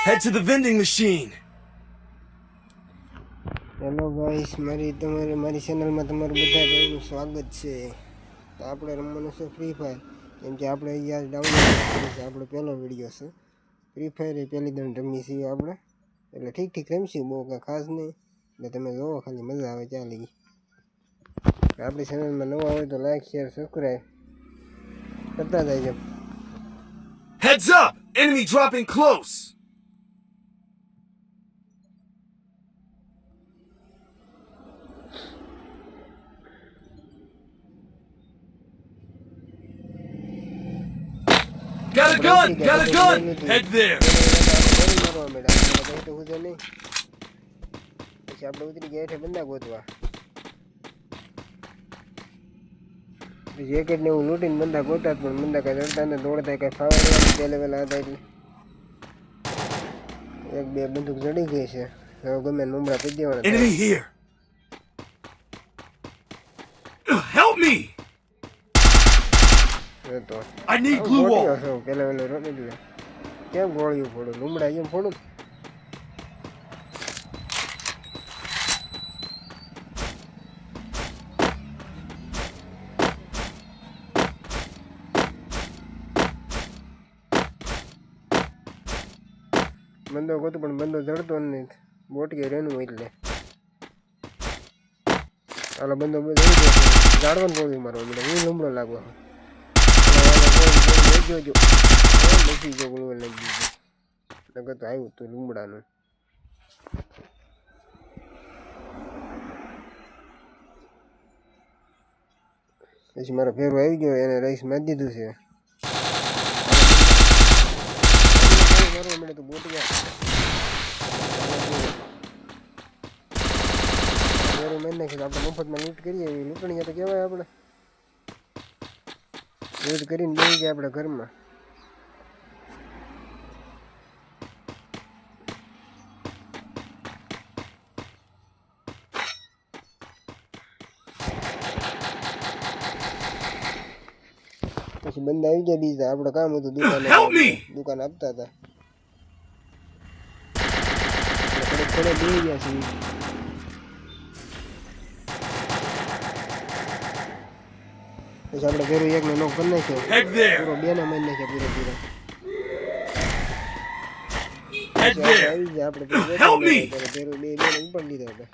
Head to the vending machine. Hello guys, મારી ચેનલમાં તમારું બધા ભાઈનું સ્વાગત છે. તો આપણે રમવાનું છે ફ્રી ફાયર. કેમ કે આપણે અહીંયા ડાઉનલોડ કરી છે, આપણો પહેલો વિડીયો છે. ફ્રી ફાયર એ પહેલી દંડ રમી છીએ આપણે, એટલે ઠીક રમીશું, બહુ કાંઈ ખાસ નહીં. એટલે તમે જોવો, ખાલી મજા આવે ચાલી. આપણી ચેનલમાં નવા હોય તો લાઈક શેર સબસ્ક્રાઈબ કરતા જાય. Heads up! Enemy dropping close. Got a gun! Got a gun! Head there. પછી આપણે ઉતરી ગયા છે બંદા ગોતવા. જેકેટ ને એવું લૂંટીને બંદા ગોતા, પણ બંદા કાંઈ રડતા ને દોડતા કાંઈ ફાવડવા બે લેવલ હતા એટલે એક બે બંદૂક જડી ગઈ છે. હવે ગમે નમરા પી દેવાના. Enemy here. Help me! તો I need glue wall. પેલા વેલો રમી લે. કેમ ગોળીઓ ફોડું, લુમડા જેમ ફોડું. બંદો ગોતું પણ બંદો જડતો નહીં, બોટીએ રેનું એટલે હાલો બંદો જાડવાનું ગોળી મારવા મળે. હું લુમડો લાગવા જોજો નથી જો ગુળવે લઈ દીધું નગર તો આવ્યું હતું લીમડાનું. પછી મારો ફેરો આવી ગયો, એને રાઈસ મારી દીધું છે. મળે તો બોટિયા ફેરો મારી નાખી. આપણે મફતમાં લૂંટ કરીએ, એવી લૂંટણી તો કહેવાય. આપણે લૂંટ કરીને બેસી ગયા આપણા ઘરમાં. પછી બંદા આવી ગયા બીજા. આપણે કામ હતું દુકાન આપતા હતા. થોડે બે ગયા છે. પછી આપણે ફેરું એકને નોક કરી નાખ્યો, પૂરો બે ને મારી નાખ્યા પૂરો. આવી જાય આપણે ફેરું બે ઉપર લીધા હતા.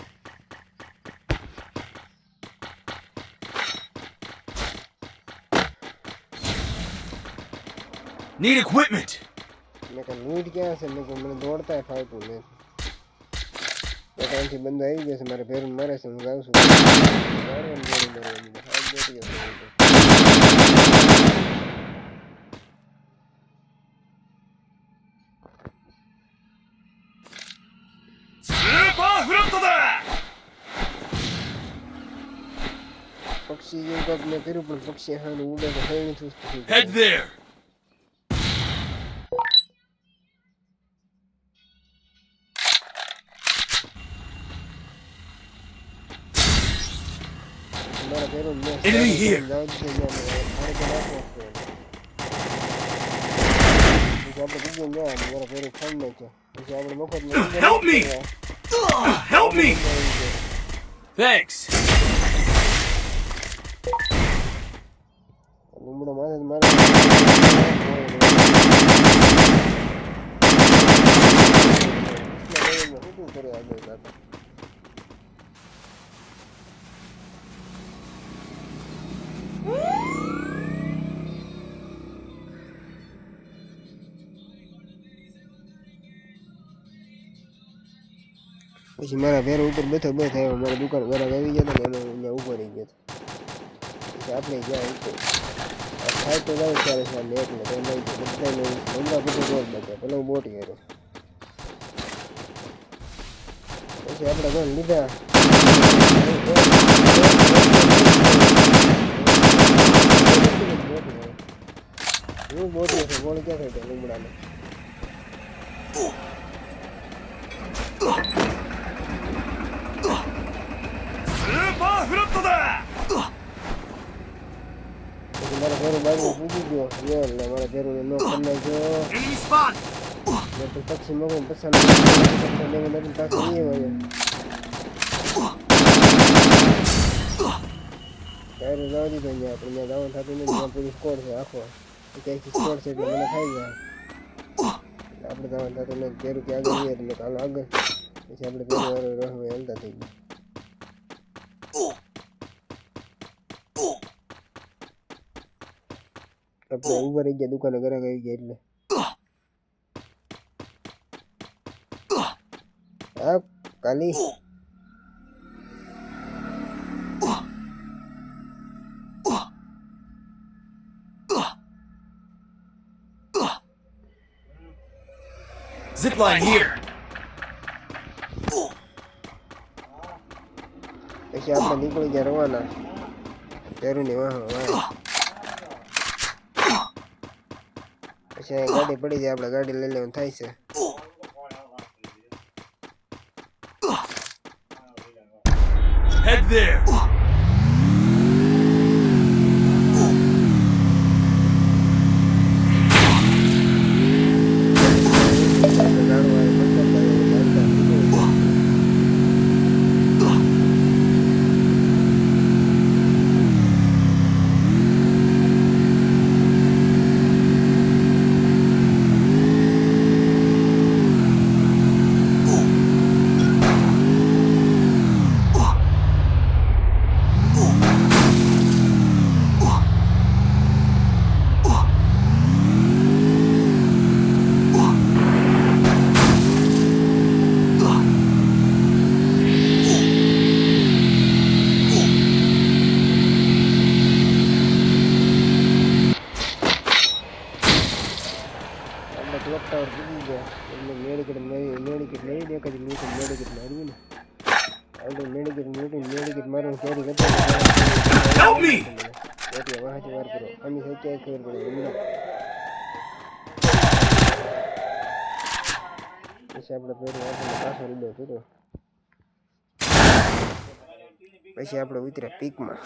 Need equipment. મેં કહ્યું લૂંટ ક્યાં છે? મેં કહ્યું મને દોડતા ફાવતું નથી. ત્યાંથી બંદો આવી ગયો છે, મારે ફેરું મારે છે. હું જાઉં છું. પક્ષી જેવું કાંક મેં કર્યું, પણ પક્ષી હા ઉડે તો કઈ નથી. Head there. Enemy here. Help me! Help me! Thanks. પછી મારા ભેરો ઉપર બેઠો આવ્યો. મારા દુકાન ઘરાક આવી ગયા હતા ને એને ઉભો રહી ગયો. પછી આપણે જ્યાં થાય તો જાવ ત્યારે સામે એકને તો લઈ ગયો. બધાને હમણાં બધું ગોળ બચ્યા. પેલો બોટ ગયો. પછી આપણે ગોળ લીધા. હું બોટી છે, ગોળ ક્યાં થાય લીમડાને. મારા ઘેરું બાજુ પૂજી ગયો એટલે મારા ઘેરું નો કરી નાખ્યો. તો પછી મગન પસંદ લેવું નથી પાછું એ હોય ત્યારે જવા દીધો ને આપણે ત્યાં જવાનું થતું નથી ત્યાં પૂરી સ્કોર છે આખો ક્યાંયથી સ્કોર છે એટલે મને ખાઈ જાય આપણે જવાનું થતું નથી પેરું કે આગળ જઈએ એટલે કાલો આગળ પછી આપણે પેલું વાળો રહે હલતા થઈ ગયા આપણે ઉભા રહી ગયા દુકાને ઘરાક આવી ગયા એટલે હા કાલી Zipline here. પછી આપણે નીકળી ગયા રવાના પેરુની વાહ પછી અહીં ગાડી પડી જાય આપણે ગાડી લઈ લેવાનું થાય છે Head there. ક્લોક ટાવર પૂરી ગયા એટલે મેડિકેટ લઈ દે કદી મીઠું મેડિકેટ માર્યું ને આપણે મેડિકેટ મારવાનું કેરી કરતા Help me. એટલે વાહથી વાર કરો આની સચ્ચાઈ ખબર પડે હમણાં પછી આપણે પેલું આપણને પાછો રીડો કર્યો પછી આપણે ઉતર્યા પીકમાં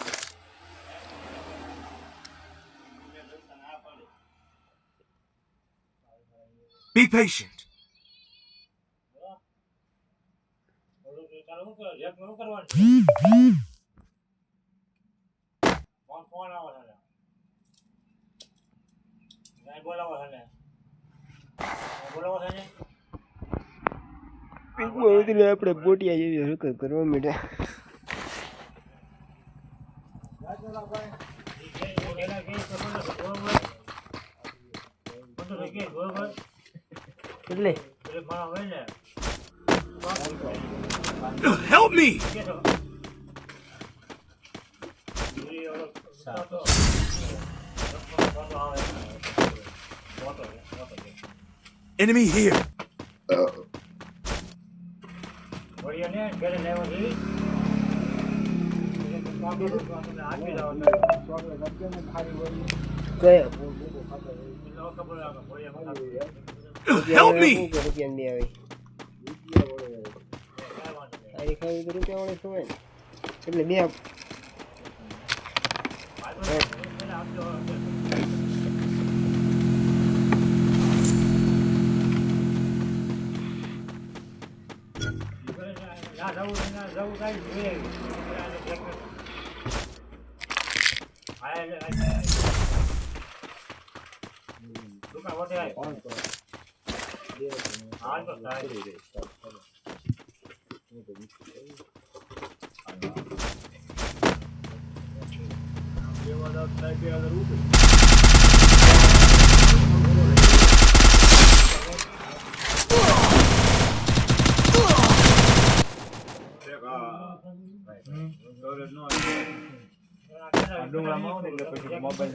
Be patient. પીકમાં ઉતરી આપણે બોટિયા જેવી હરકત કરવા માંડ્યા એટલે Help me. Enemy here. Help me. રૂપિયા નહીં આવી તારી ખાવી તો રૂપિયા વાળી ખવાય ને એટલે બે મોબાઈલ